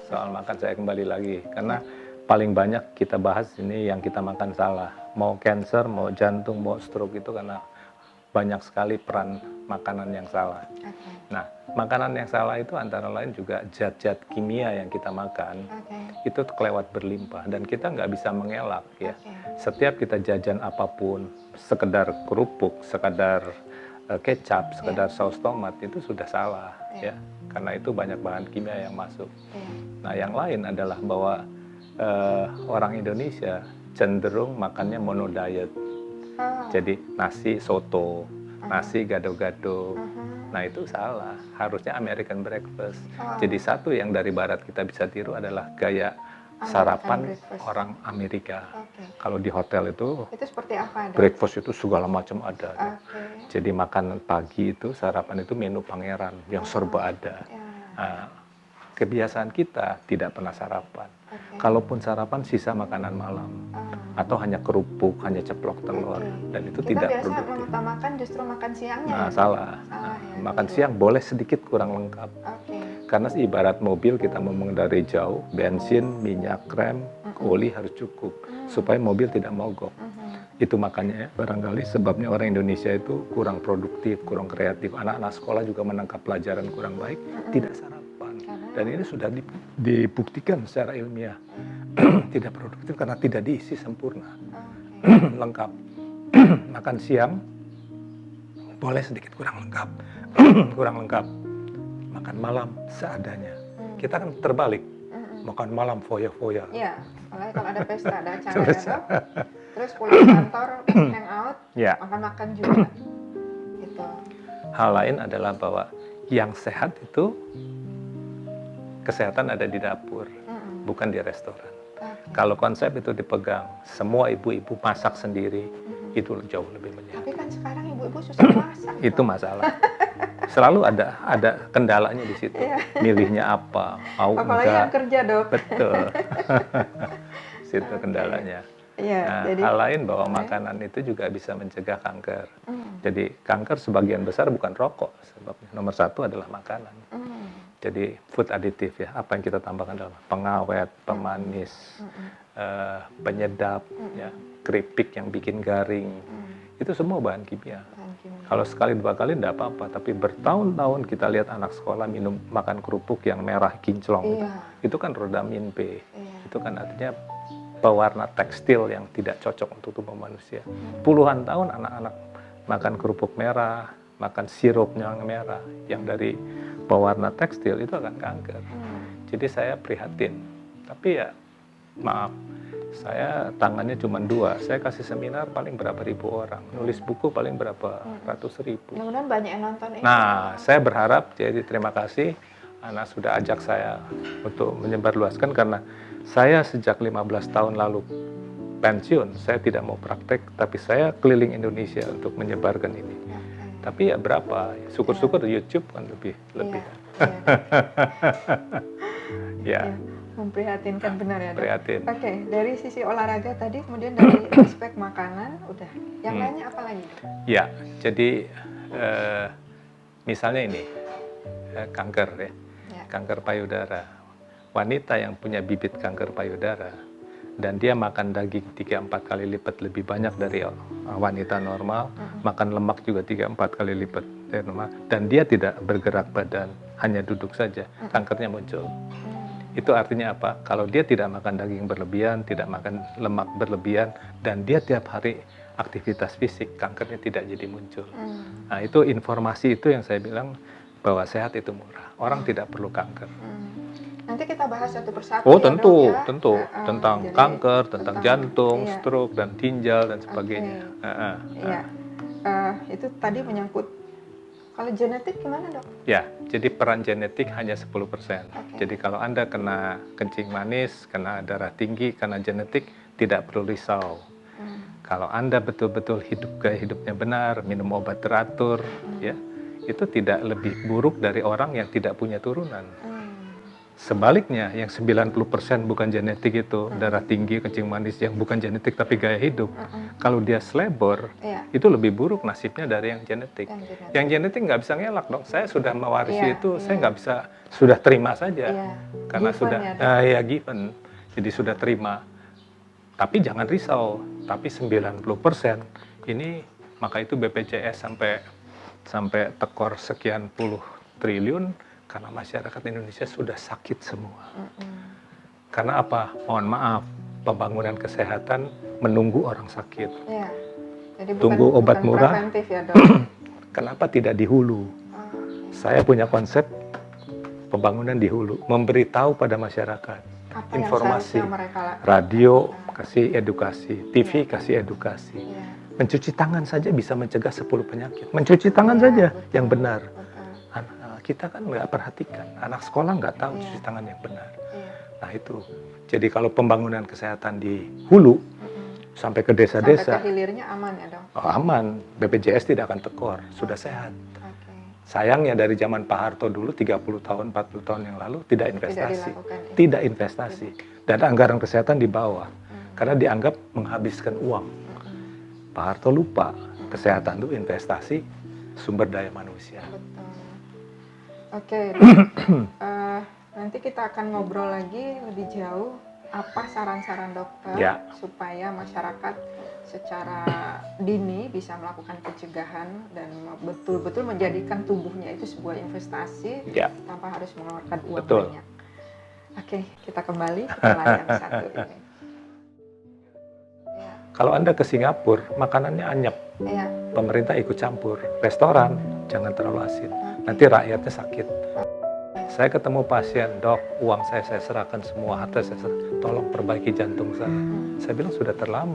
soal makan saya kembali lagi karena paling banyak kita bahas ini yang kita makan salah. Mau cancer, mau jantung, mau stroke itu karena banyak sekali peran makanan yang salah. Nah, makanan yang salah itu antara lain juga zat-zat kimia yang kita makan. Itu kelewat berlimpah dan kita nggak bisa mengelak ya. Setiap kita jajan apapun, sekedar kerupuk, sekedar kecap, sekedar saus tomat itu sudah salah ya. Karena itu banyak bahan kimia yang masuk. Nah, yang lain adalah bahwa orang Indonesia cenderung makannya mono diet. Jadi nasi soto, nasi gado-gado. Nah itu salah, harusnya American breakfast. Jadi satu yang dari barat kita bisa tiru adalah gaya sarapan orang Amerika. Kalau di hotel itu seperti apa? Breakfast itu segala macam ada. Jadi makan pagi itu, sarapan itu menu pangeran yang serba ada. Nah, kebiasaan kita tidak pernah sarapan. Kalaupun sarapan sisa makanan malam atau hanya kerupuk, hanya ceplok telur dan itu kita tidak biasa produktif. mengutamakan justru makan siangnya. Nah, salah. Makan siang boleh sedikit kurang lengkap. Karena ibarat mobil kita mau mengendarai jauh, bensin, minyak, rem, oli harus cukup supaya mobil tidak mogok. Itu makanya barangkali sebabnya orang Indonesia itu kurang produktif, kurang kreatif. Anak-anak sekolah juga menangkap pelajaran kurang baik, tidak sarapan. Dan ini sudah dibuktikan secara ilmiah. Tidak produktif karena tidak diisi sempurna. Lengkap. Makan siang boleh sedikit kurang lengkap. Kurang lengkap. Makan malam seadanya. Kita kan terbalik. Makan malam foya-foya. Iya, kalau ada pesta, ada acara ya dok. Terus pulang kantor, hangout, makan-makan juga. Gitu. Hal lain adalah bahwa yang sehat itu kesehatan ada di dapur, bukan di restoran. Kalau konsep itu dipegang, semua ibu-ibu masak sendiri, itu jauh lebih menyehat. Tapi kan sekarang ibu-ibu susah masak. Itu masalah. Selalu ada kendalanya di situ. Milihnya apa, mau apalagi enggak. Yang kerja dok. Betul. Situ kendalanya. Nah, jadi, hal lain bahwa makanan itu juga bisa mencegah kanker. Jadi kanker sebagian besar bukan rokok, sebabnya nomor satu adalah makanan. Jadi food additive ya, apa yang kita tambahkan dalam pengawet, pemanis, penyedap, ya, keripik yang bikin garing, itu semua bahan kimia. Kalau sekali dua kali tidak apa-apa, tapi bertahun-tahun kita lihat anak sekolah makan kerupuk yang merah kinclong, itu kan rodamin B, itu kan artinya pewarna tekstil yang tidak cocok untuk tubuh manusia. Puluhan tahun anak-anak makan kerupuk merah, makan sirup yang merah, yang dari pewarna tekstil itu akan kanker. Jadi saya prihatin. Tapi ya maaf, saya tangannya cuma 2. Saya kasih seminar paling berapa ribu orang, nulis buku paling berapa ratus ribu. Mudah-mudahan banyak yang nonton ini. Nah, saya berharap, jadi terima kasih Ana sudah ajak saya untuk menyebarluaskan karena saya sejak 15 tahun lalu pensiun, saya tidak mau praktek, tapi saya keliling Indonesia untuk menyebarkan ini. Tapi ya berapa? Syukur-syukur YouTube kan lebih. Ya. Memprihatinkan benar ya dok. Prihatin. Oke, dari sisi olahraga tadi, kemudian dari aspek makanan, udah. Yang lainnya apa lagi dok? Ya, jadi misalnya ini kanker ya, kanker payudara. Wanita yang punya bibit kanker payudara dan dia makan daging 3-4 kali lipat lebih banyak dari wanita normal, makan lemak juga 3-4 kali lipat dari normal, dan dia tidak bergerak badan, hanya duduk saja, kankernya muncul. Itu artinya apa? Kalau dia tidak makan daging berlebihan, tidak makan lemak berlebihan, dan dia tiap hari aktivitas fisik, kankernya tidak jadi muncul. Nah, itu informasi itu yang saya bilang bahwa sehat itu murah. Orang tidak perlu kanker. Nanti kita bahas satu persatu. Oh, tentu, ya, tentu. Tentang jadi, kanker, tentang jantung, stroke, dan ginjal, dan sebagainya. Itu tadi menyangkut, kalau genetik gimana dok? Ya, jadi peran genetik hanya 10%. Jadi kalau Anda kena kencing manis, kena darah tinggi, karena genetik, tidak perlu risau. Kalau Anda betul-betul gaya hidupnya benar, minum obat teratur, ya, itu tidak lebih buruk dari orang yang tidak punya turunan. Sebaliknya, yang 90% bukan genetik itu, darah tinggi, kencing manis, yang bukan genetik tapi gaya hidup. Kalau dia slebor, itu lebih buruk nasibnya dari yang genetik. Yang genetik nggak bisa ngelak dong. Saya sudah mewarisi itu, saya nggak bisa, sudah terima saja. Karena given sudah, given. Jadi sudah terima. Tapi jangan risau, tapi 90% ini, maka itu BPJS sampai tekor sekian puluh triliun, karena masyarakat Indonesia sudah sakit semua. Karena apa? Mohon maaf, pembangunan kesehatan menunggu orang sakit. Jadi tunggu obat murah. Ya, Dok? Kenapa tidak di hulu? Saya punya konsep pembangunan di hulu, memberitahu pada masyarakat apa informasi, radio kasih edukasi, TV kasih edukasi. Mencuci tangan saja bisa mencegah 10 penyakit. Mencuci tangan saja yang benar. Kita kan nggak perhatikan, anak sekolah nggak tahu cuci tangan yang benar. Nah itu, jadi kalau pembangunan kesehatan di hulu sampai ke desa-desa, sampai ke hilirnya aman ya dong? Oh, aman, BPJS tidak akan tekor, sudah sehat. Sayangnya dari zaman Pak Harto dulu 30 tahun, 40 tahun yang lalu tidak investasi, tidak investasi, dan anggaran kesehatan di bawah, karena dianggap menghabiskan uang. Pak Harto lupa kesehatan itu investasi sumber daya manusia. Oke, nanti kita akan ngobrol lagi lebih jauh, apa saran-saran dokter supaya masyarakat secara dini bisa melakukan pencegahan dan betul-betul menjadikan tubuhnya itu sebuah investasi tanpa harus mengeluarkan uang banyak. Oke, kita kembali ke layar satu ini. Kalau Anda ke Singapura, makanannya anyep. Pemerintah ikut campur. Restoran, jangan terlalu asin. Nanti rakyatnya sakit. Saya ketemu pasien, dok, uang saya serahkan semua, harta saya serahkan. Tolong perbaiki jantung saya. Saya bilang sudah terlambat.